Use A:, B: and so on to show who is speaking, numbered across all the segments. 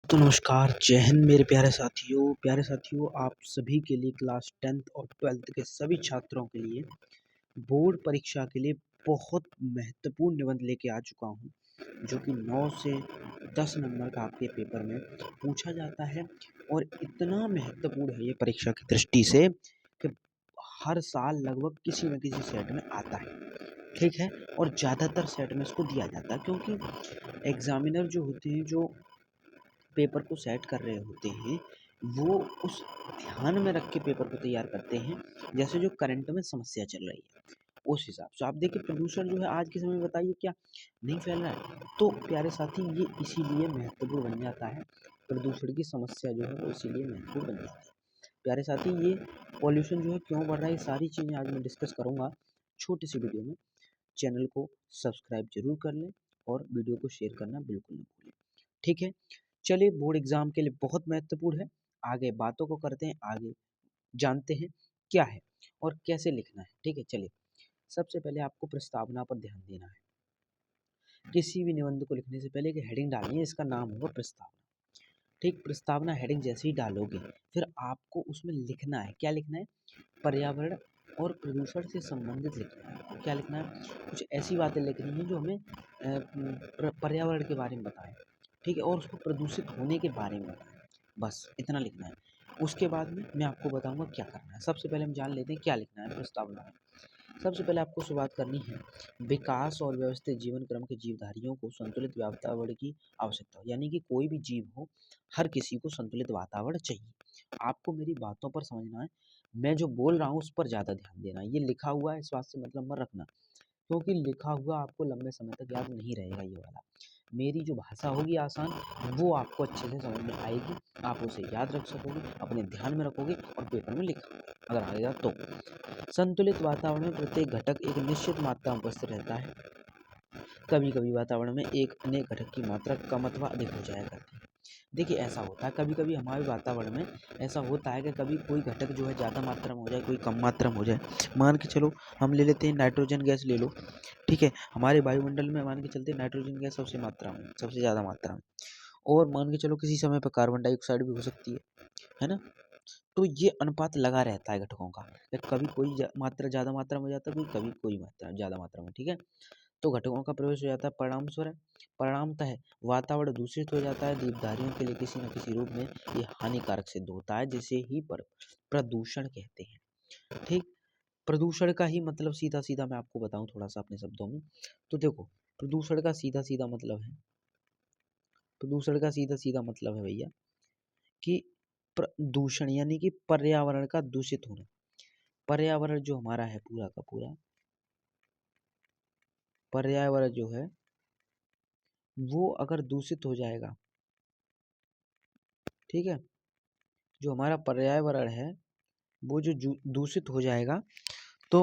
A: तो नमस्कार, जय हिंद मेरे प्यारे साथियों आप सभी के लिए क्लास 10th और 12th के सभी छात्रों के लिए बोर्ड परीक्षा के लिए बहुत महत्वपूर्ण निबंध लेके आ चुका हूँ, जो कि 9 से 10 नंबर का आपके पेपर में पूछा जाता है और इतना महत्वपूर्ण है ये परीक्षा की दृष्टि से कि हर साल लगभग किसी न किसी सेट में आता है, ठीक है। और ज़्यादातर सेट में इसको दिया जाता है क्योंकि एग्ज़ामिनर जो होते हैं, जो पेपर को सेट कर रहे होते हैं, वो उस ध्यान में रख के पेपर को तैयार करते हैं, जैसे जो करंट में समस्या चल रही है, उस हिसाब से। आप देखिए प्रदूषण जो है आज के समय में बताइए क्या नहीं फैल रहा है? तो प्यारे साथी ये इसीलिए महत्वपूर्ण बन जाता है, प्रदूषण की समस्या जो है वो इसीलिए महत्वपूर्ण बन जाती है। प्यारे साथी ये पॉल्यूशन जो है क्यों बढ़ रहा है, ये सारी चीज़ें आज मैं डिस्कस करूँगा छोटी सी वीडियो में। चैनल को सब्सक्राइब जरूर कर लें और वीडियो को शेयर करना बिल्कुल ना भूलें, ठीक है। चलिए बोर्ड एग्जाम के लिए बहुत महत्वपूर्ण है, आगे बातों को करते हैं, आगे जानते हैं क्या है और कैसे लिखना है, ठीक है। चलिए सबसे पहले आपको प्रस्तावना पर ध्यान देना है। किसी भी निबंध को लिखने से पहले एक हेडिंग डालनी है, इसका नाम होगा प्रस्तावना, ठीक। प्रस्तावना हेडिंग जैसे ही डालोगे फिर आपको उसमें लिखना है, क्या लिखना है, पर्यावरण और प्रदूषण से संबंधित लिखना है। क्या लिखना है, कुछ ऐसी बातें लिखनी है जो हमें पर्यावरण के बारे में बताएं, ठीक है, और उसको प्रदूषित होने के बारे में बताएं, बस इतना लिखना है। उसके बाद में मैं आपको बताऊंगा क्या करना है। सबसे पहले हम जान लेते हैं क्या लिखना है प्रस्तावना में। सबसे पहले आपको शुरुआत करनी है, विकास और व्यवस्थित जीवन क्रम के जीवधारियों को संतुलित वातावरण की आवश्यकता हो, यानी कि कोई भी जीव हो, हर किसी को संतुलित वातावरण चाहिए। आपको मेरी बातों पर समझना है, मैं जो बोल रहा हूँ उस पर ज़्यादा ध्यान देना है। ये लिखा हुआ है इस बात से मतलब मत रखना, क्योंकि लिखा हुआ आपको लंबे समय तक याद नहीं रहेगा ये वाला। मेरी जो भाषा होगी आसान, वो आपको अच्छे से समझ में आएगी, आप उसे याद रख सकोगे, अपने ध्यान में रखोगे और पेपर में लिखोगे अगर आएगा तो। संतुलित वातावरण में प्रत्येक घटक एक निश्चित मात्रा में उपस्थित रहता है। कभी कभी वातावरण में एक अन्य घटक की मात्रा कम अथवा अधिक हो जाया करती है। देखिए ऐसा होता है, कभी कभी हमारे वातावरण में ऐसा होता है कि कभी कोई घटक जो है ज़्यादा मात्रा में हो जाए, कोई कम मात्रा में हो जाए। मान के चलो हम ले लेते हैं नाइट्रोजन गैस ले लो, ठीक है। हमारे वायुमंडल में मान के चलते नाइट्रोजन गैस सबसे मात्रा में, सबसे ज़्यादा मात्रा में, और मान के चलो किसी समय पर कार्बन डाइऑक्साइड भी हो सकती है ना। तो ये अनुपात लगा रहता है घटकों का, कभी कोई मात्रा ज़्यादा मात्रा में हो जाता है, कोई कभी कोई मात्रा ज़्यादा मात्रा में, ठीक है। तो घटकों का प्रवेश हो जाता है, परिणाम स्वर है, परिणामतः वातावरण दूषित हो जाता है। जीवधारियों के लिए किसी न किसी रूप में ये हानिकारक सिद्ध होता है, जिसे ही प्रदूषण कहते हैं, ठीक। प्रदूषण का ही मतलब सीधा सीधा मैं आपको बताऊं थोड़ा सा अपने शब्दों में, तो देखो प्रदूषण का सीधा सीधा मतलब है, प्रदूषण का सीधा सीधा मतलब है भैया कि प्रदूषण यानी कि पर्यावरण का दूषित होना। पर्यावरण जो हमारा है पूरा का पूरा, पर्यावरण जो है वो अगर दूषित हो जाएगा, ठीक है, जो हमारा पर्यावरण है वो जो दूषित हो जाएगा तो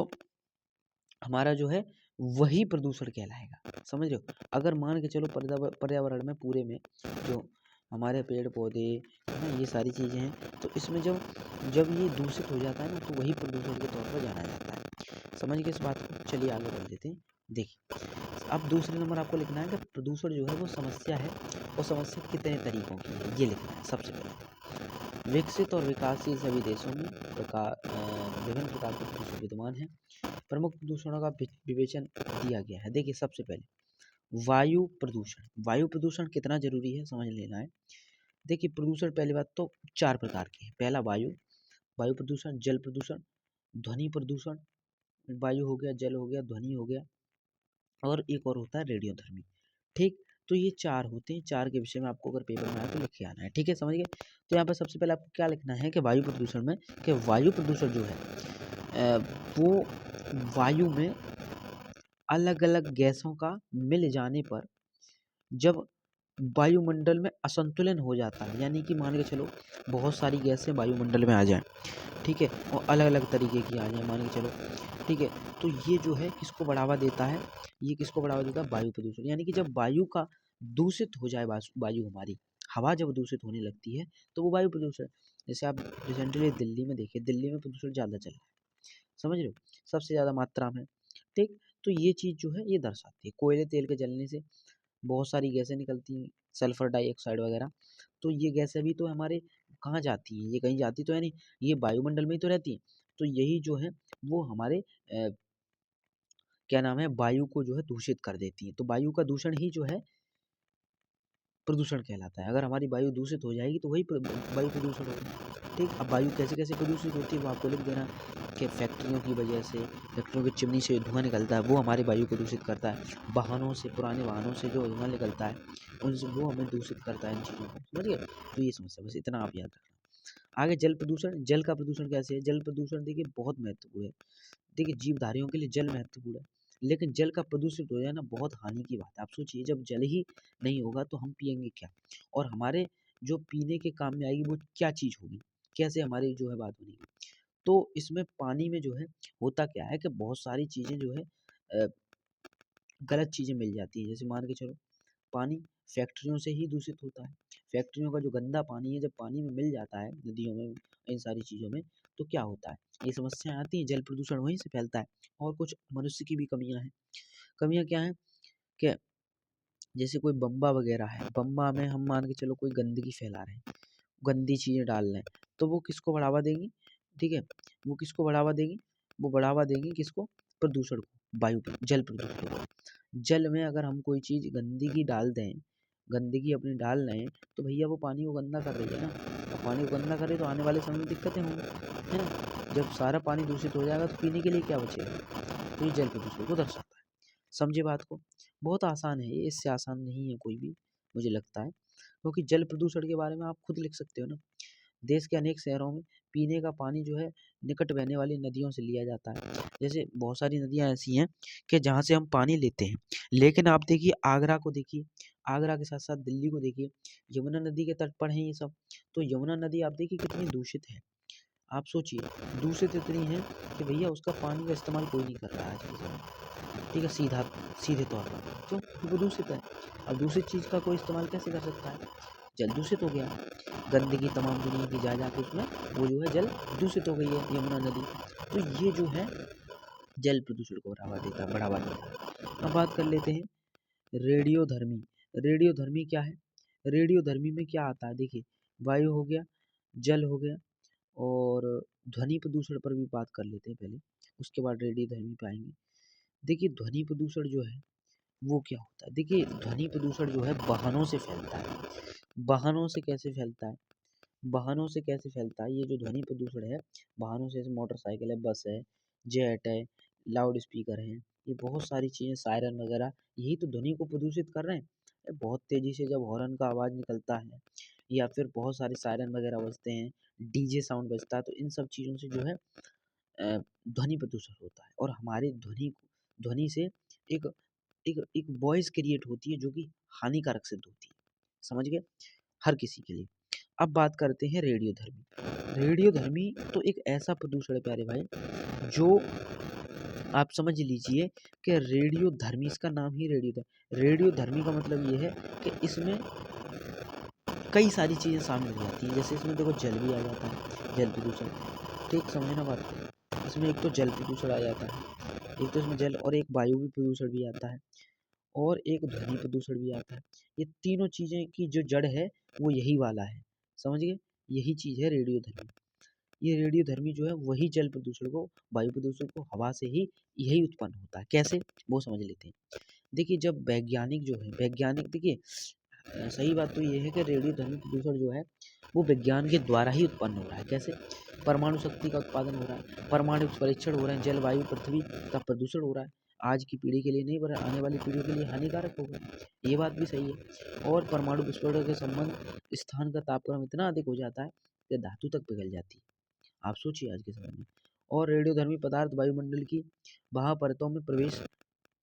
A: हमारा जो है वही प्रदूषण कहलाएगा, समझ रहे हो। अगर मान के चलो पर्यावरण में पूरे में जो हमारे पेड़ पौधे है ना, ये सारी चीज़ें हैं, तो इसमें जब जब ये दूषित हो जाता है ना, तो वही प्रदूषण के तौर पर जाना जाता है। समझ गए इस बात को, चलिए आगे बढ़ देते हैं। देखिए अब दूसरे नंबर आपको लिखना है कि प्रदूषण जो है वो समस्या है, और समस्या कितने तरीकों की है ये लिखना है। सबसे पहले विकसित और विकासशील सभी देशों में विभिन्न प्रकार के प्रदूषण विद्यमान हैं। प्रमुख प्रदूषणों का विवेचन दिया गया है। देखिए सबसे पहले वायु प्रदूषण, वायु प्रदूषण कितना जरूरी है समझ लेना है। देखिए प्रदूषण पहली बात तो 4 प्रकार के हैं। पहला वायु, वायु प्रदूषण, जल प्रदूषण, ध्वनि प्रदूषण, वायु हो गया, जल हो गया, ध्वनि हो गया, और एक और होता है रेडियोधर्मी, ठीक। तो ये 4 होते हैं, 4 के विषय में आपको अगर पेपर में आए तो लिख के आना है, ठीक है, समझ गए। तो यहाँ पर सबसे पहले आपको क्या लिखना है कि वायु प्रदूषण में, कि वायु प्रदूषण जो है वो वायु में अलग अलग गैसों का मिल जाने पर जब वायुमंडल में असंतुलन हो जाता है, यानी कि मान के चलो बहुत सारी गैसें वायुमंडल में आ जाएं, ठीक है, और अलग अलग तरीके की आ जाए मान के चलो, ठीक है। तो ये जो है किसको बढ़ावा देता है, ये किसको बढ़ावा देता है, वायु प्रदूषण। यानी कि जब वायु का दूषित हो जाए, वायु हमारी हवा जब दूषित होने लगती है तो वो वायु प्रदूषण। जैसे आप रिसेंटली दिल्ली में देखिए, दिल्ली में प्रदूषण ज़्यादा चल रहा है, समझ रहे हो, सबसे ज़्यादा मात्रा में, ठीक। तो ये चीज़ जो है ये दर्शाती है, कोयले तेल के जलने से बहुत सारी गैसें निकलती हैं, सल्फर डाइऑक्साइड वगैरह, तो ये गैस अभी तो हमारे कहाँ जाती है, ये कहीं जाती तो है नहीं, ये वायुमंडल में ही तो रहती है। तो यही जो है वो हमारे क्या नाम है, वायु को जो है दूषित कर देती है। तो वायु का दूषण ही जो है प्रदूषण कहलाता है। अगर हमारी वायु दूषित हो जाएगी तो वही वायु प्रदूषण होगा। ठीक, अब वायु कैसे कैसे प्रदूषित होती है वो आपको लिख देना कि फैक्ट्रियों की वजह से, फैक्ट्रियों की चिमनी से धुआं निकलता है वो हमारे वायु को दूषित करता है। वाहनों से, पुराने वाहनों से जो धुआं निकलता है उनसे वो हमें दूषित करता है इन चीज़ों को, समझ गए। तो ये समस्या, बस इतना आप याद रखना। आगे जल प्रदूषण, जल का प्रदूषण कैसे है। जल प्रदूषण देखिए बहुत महत्वपूर्ण है। देखिए जीवधारियों के लिए जल महत्वपूर्ण है, लेकिन जल का प्रदूषित हो जाना बहुत हानि की बात है। आप सोचिए जब जल ही नहीं होगा तो हम पिएंगे क्या, और हमारे जो पीने के काम में आएगी वो क्या चीज़ होगी, कैसे हमारी जो है बात बनेगी। तो इसमें पानी में जो है होता क्या है कि बहुत सारी चीज़ें जो है गलत चीज़ें मिल जाती हैं। जैसे मान के चलो पानी फैक्ट्रियों से ही दूषित होता है। फैक्ट्रियों का जो गंदा पानी है जब पानी में मिल जाता है, नदियों में, इन सारी चीज़ों में, तो क्या होता है, ये समस्याएँ आती हैं, जल प्रदूषण वहीं से फैलता है। और कुछ मनुष्य की भी कमियाँ हैं। कमियाँ क्या हैं कि जैसे कोई बम्बा वगैरह है, बम्बा में हम मान के चलो कोई गंदगी फैला रहे हैं, गंदी चीज़ें डाल रहे हैं, तो वो किसको बढ़ावा देंगी, ठीक है? वो किसको बढ़ावा देगी? वो बढ़ावा देंगी किसको? प्रदूषण को, वायु को, जल प्रदूषण को। जल में अगर हम कोई चीज़ गंदगी डाल दें, गंदगी अपनी डाल रहे हैं, तो भैया वो पानी को गंदा कर रही है ना। और पानी को गंदा करे तो आने वाले समय में दिक्कतें होंगी, है ना। जब सारा पानी दूषित हो जाएगा तो पीने के लिए क्या बचेगा। तो ये जल प्रदूषण को दर्शाता है। समझे बात को। बहुत आसान है ये, इससे आसान नहीं है कोई भी, मुझे लगता है। क्योंकि जल प्रदूषण के बारे में आप खुद लिख सकते हो ना। देश के अनेक शहरों में पीने का पानी जो है निकट बहने वाली नदियों से लिया जाता है। जैसे बहुत सारी नदियाँ ऐसी हैं कि जहाँ से हम पानी लेते हैं। लेकिन आप देखिए आगरा को देखिए, आगरा के साथ-साथ दिल्ली को देखिए, यमुना नदी के तट पर हैं ये सब। तो यमुना नदी आप देखिए कितनी दूषित है। आप सोचिए, दूषित इतनी है कि भैया उसका पानी का इस्तेमाल कोई नहीं कर रहा है आज के समय में। ठीक है, सीधे तौर पर। क्यों? क्योंकि वो दूषित है। अब दूषित चीज़ का कोई इस्तेमाल कैसे कर सकता है? जल दूषित हो गया। गंदगी तमाम दुनिया की जा के उसमें वो जो है जल दूषित हो गई है यमुना नदी। तो ये जो है जल प्रदूषण को बढ़ावा देता है। अब बात कर लेते हैं रेडियोधर्मी। रेडियोधर्मी क्या है? रेडियोधर्मी में क्या आता है देखिए, वायु हो गया, जल हो गया, और ध्वनि प्रदूषण पर भी बात कर लेते हैं पहले, उसके बाद रेडियोधर्मी पे आएँगे। देखिए ध्वनि प्रदूषण जो है वो क्या होता है? देखिए ध्वनि प्रदूषण जो है वाहनों से फैलता है। वाहनों से कैसे फैलता है? वाहनों से कैसे फैलता है? ये जो ध्वनि प्रदूषण है, वाहनों से, जैसे मोटरसाइकिल है, बस है, जेट है, लाउड स्पीकर हैं, ये बहुत सारी चीज़ें, सायरन वगैरह, यही तो ध्वनि को प्रदूषित कर रहे हैं। बहुत तेज़ी से जब हॉर्न का आवाज़ निकलता है या फिर बहुत सारे सायरन वगैरह बजते हैं, डीजे साउंड बजता है, तो इन सब चीज़ों से जो है ध्वनि प्रदूषण होता है। और हमारी ध्वनि से एक एक वॉइस क्रिएट होती है जो कि हानिकारक सिद्ध होती है। समझ गए? हर किसी के लिए। अब बात करते हैं रेडियोधर्मी। रेडियोधर्मी तो एक ऐसा प्रदूषण है प्यारे भाई, जो आप समझ लीजिए कि रेडियोधर्मी, इसका नाम ही रेडियोधर्मी का मतलब ये है कि इसमें कई सारी चीज़ें शामिल हो जाती हैं। जैसे इसमें देखो जल भी आ जाता है, जल प्रदूषण। ठीक, समझे ना बात को? इसमें एक तो जल प्रदूषण आ जाता है, एक तो इसमें जल, और एक वायु भी प्रदूषण भी आता है, और एक ध्वनि प्रदूषण भी आता है। ये तीनों चीज़ें की जो जड़ है वो यही वाला है। समझ गए? यही चीज़ है रेडियोधर्मी। ये रेडियोधर्मी जो है वही जल प्रदूषण को, वायु प्रदूषण को, हवा से ही यही उत्पन्न होता है। कैसे? वो समझ लेते हैं। देखिए जब वैज्ञानिक जो है, वैज्ञानिक देखिए सही बात तो ये है कि रेडियोधर्मी प्रदूषण जो है वो विज्ञान के द्वारा ही उत्पन्न हो रहा है। कैसे? परमाणु शक्ति का उत्पादन हो रहा है, परमाणु परीक्षण हो रहे हैं, जलवायु पृथ्वी का प्रदूषण हो रहा है। आज की पीढ़ी के लिए नहीं, पर आने वाली पीढ़ी के लिए हानिकारक होगा। ये बात भी सही है। और परमाणु विस्फोटों के संबंध स्थान का तापक्रम इतना अधिक हो जाता है कि धातु तक पिघल जाती है। आप सोचिए आज के समय में। और रेडियोधर्मी पदार्थ वायुमंडल की बाह्य परतों में प्रवेश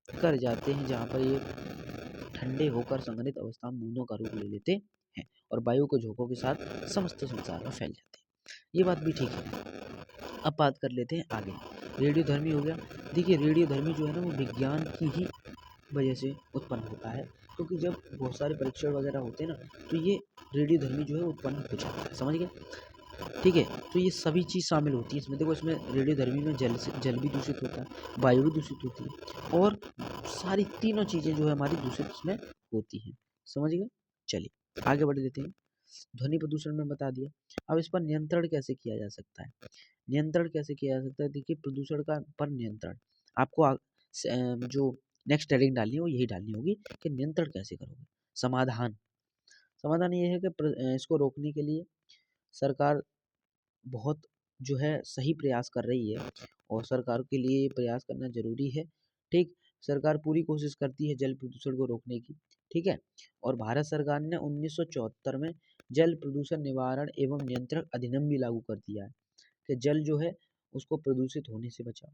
A: कर जाते हैं, जहाँ पर ये ठंडे होकर संघनित अवस्था में बूंदों का रूप ले लेते हैं और वायु के झोंकों के साथ समस्त संसार में फैल जाते हैं। ये बात भी ठीक है। अब बात कर लेते हैं आगे। रेडियोधर्मी हो गया। देखिए रेडियोधर्मी जो है ना वो विज्ञान की ही वजह से उत्पन्न होता है, क्योंकि जब बहुत सारे परीक्षण वगैरह होते हैं ना, तो ये रेडियोधर्मी जो है उत्पन्न हो जाता है। समझ गए? ठीक है, तो ये सभी चीज़ शामिल होती है इसमें। देखो इसमें रेडियोधर्मी में जल भी दूषित होता है, वायु भी दूषित होती है, और सारी तीनों चीज़ें जो है हमारी दूषित इसमें होती हैं। समझ गए? चलिए आगे बढ़ लेते हैं। ध्वनि प्रदूषण में बता दिया। अब इस पर नियंत्रण कैसे किया जा सकता है? नियंत्रण कैसे किया जा सकता है? देखिए, प्रदूषण का पर नियंत्रण आपको जो नेक्स्ट हेडिंग डालनी है वो यही डालनी होगी कि नियंत्रण कैसे करोगे। समाधान समाधान ये है कि इसको रोकने के लिए सरकार बहुत जो है सही प्रयास कर रही है और सरकार के लिए ये प्रयास करना ज़रूरी है। ठीक, सरकार पूरी कोशिश करती है जल प्रदूषण को रोकने की। ठीक है, और भारत सरकार ने 1974 में जल प्रदूषण निवारण एवं नियंत्रण अधिनियम भी लागू कर दिया है कि जल जो है उसको प्रदूषित होने से बचाओ।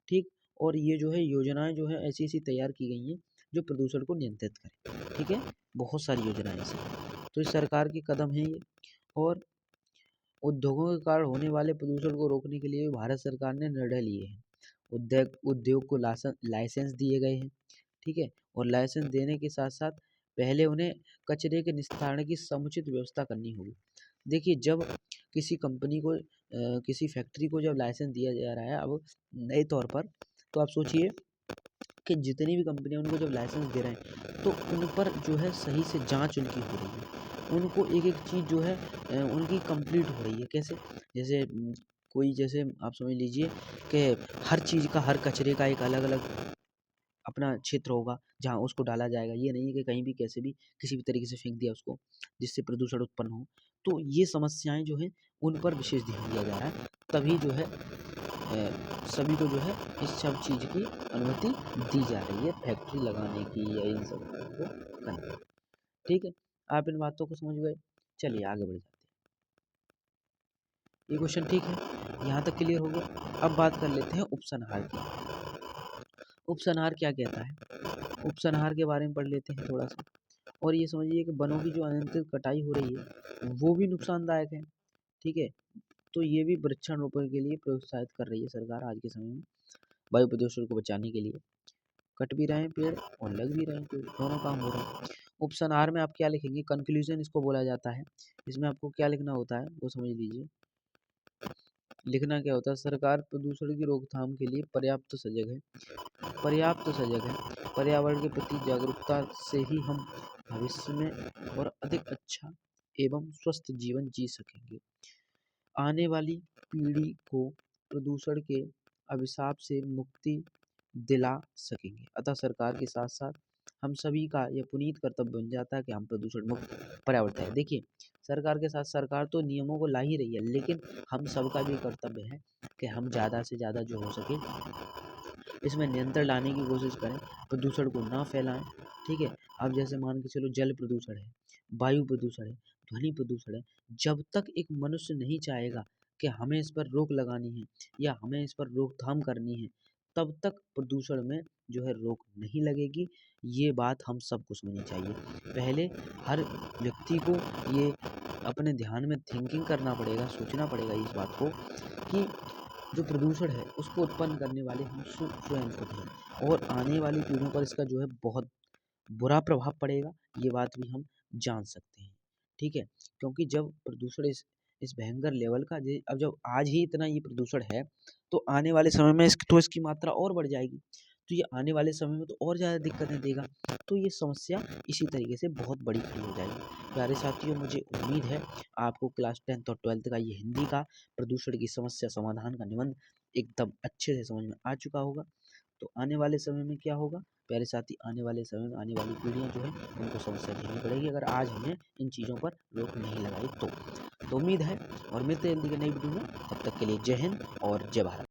A: ठीक, और ये जो है योजनाएं जो है ऐसी ऐसी तैयार की गई हैं जो प्रदूषण को नियंत्रित करें। ठीक है, बहुत सारी योजनाएं ऐसी हैं। तो इस सरकार के कदम है ये। और उद्योगों के कारण होने वाले प्रदूषण को रोकने के लिए भारत सरकार ने निर्णय लिए हैं। उद्योग को लाइसेंस दिए गए हैं। ठीक है, और लाइसेंस देने के साथ साथ पहले उन्हें कचरे के निस्तारण की समुचित व्यवस्था करनी होगी। देखिए, जब किसी कंपनी को किसी फैक्ट्री को जब लाइसेंस दिया जा रहा है अब नए तौर पर, तो आप सोचिए कि जितनी भी कंपनियां उनको जब लाइसेंस दे रहे हैं तो उन पर जो है सही से जांच उनकी हो रही है। उनको एक एक चीज़ जो है उनकी कंप्लीट हो रही है। कैसे? जैसे कोई जैसे आप समझ लीजिए कि हर चीज़ का, हर कचरे का एक अलग अलग अपना क्षेत्र होगा जहाँ उसको डाला जाएगा। ये नहीं है कि कहीं भी कैसे भी किसी भी तरीके से फेंक दिया उसको जिससे प्रदूषण उत्पन्न हो। तो ये समस्याएं जो हैं उन पर विशेष ध्यान दिया जा रहा है। तभी जो है सभी को जो है इस सब चीज़ की अनुमति दी जा रही है फैक्ट्री लगाने की या इन सब को करने की। ठीक है, आप इन बातों को समझ गए। चलिए आगे बढ़ जाते हैं। ये क्वेश्चन ठीक है, यहाँ तक क्लियर हो गया। अब बात कर लेते हैं उपसंहार की। उपसंहार क्या कहता है? उपसंहार के बारे में पढ़ लेते हैं थोड़ा सा। और ये समझिए कि वनों की जो अनियंत्रित कटाई हो रही है वो भी नुकसानदायक है। ठीक है, तो ये भी वृक्षारोपण के लिए प्रोत्साहित कर रही है सरकार आज के समय में वायु प्रदूषण को बचाने के लिए। कट भी रहे हैं पेड़ और लग भी रहे हैं पेड़, दोनों काम हो रहे हैं। उपसंहार में आप क्या लिखेंगे? कंक्लूजन इसको बोला जाता है। इसमें आपको क्या लिखना होता है वो समझ लीजिए। लिखना क्या होता है? सरकार प्रदूषण की रोकथाम के लिए पर्याप्त सजग है। पर्याप्त सजग है। पर्यावरण के प्रति जागरूकता से ही हम भविष्य में और अधिक अच्छा एवं स्वस्थ जीवन जी सकेंगे। आने वाली पीढ़ी को प्रदूषण के अभिशाप से मुक्ति दिला सकेंगे। अतः सरकार के साथ साथ हम सभी का यह पुनीत कर्तव्य बन जाता है कि हम प्रदूषण मुक्त पर्यावरण है। देखिए, सरकार के साथ सरकार तो नियमों को ला ही रही है, लेकिन हम सबका भी कर्तव्य है कि हम ज़्यादा से ज़्यादा जो हो सके इसमें नियंत्रण लाने की कोशिश करें, प्रदूषण को ना फैलाएं। ठीक है, अब जैसे मान के चलो जल प्रदूषण है, वायु प्रदूषण है, ध्वनि प्रदूषण है। जब तक एक मनुष्य नहीं चाहेगा कि हमें इस पर रोक लगानी है या हमें इस पर रोकथाम करनी है, तब तक प्रदूषण में जो है रोक नहीं लगेगी। ये बात हम सबको समझनी चाहिए। पहले हर व्यक्ति को ये अपने ध्यान में थिंकिंग करना पड़ेगा, सोचना पड़ेगा इस बात को कि जो प्रदूषण है उसको उत्पन्न करने वाले हम स्वयं खुद हैं और आने वाली पीढ़ियों पर इसका जो है बहुत बुरा प्रभाव पड़ेगा। ये बात भी हम जान सकते हैं। ठीक है, क्योंकि जब प्रदूषण इस भयंकर लेवल का अब जब आज ही इतना ये प्रदूषण है तो आने वाले समय में इसकी मात्रा और बढ़ जाएगी। तो ये आने वाले समय में तो और ज़्यादा दिक्कतें देगा। तो ये समस्या इसी तरीके से बहुत बड़ी खड़ी हो जाएगी। प्यारे साथियों, मुझे उम्मीद है आपको क्लास 10th और 12th का ये हिंदी का प्रदूषण की समस्या समाधान का निबंध एकदम अच्छे से समझ में आ चुका होगा। तो आने वाले समय में क्या होगा प्यारे साथी? आने वाले समय में आने वाली पीढ़ियाँ जो है उनको समस्या झेलनी पड़ेगी अगर आज हमने इन चीज़ों पर रोक नहीं लगाई तो। उम्मीद है और मिलते हैं जल्दी के नई वीडियो में। तब तक के लिए जय हिंद और जय भारत।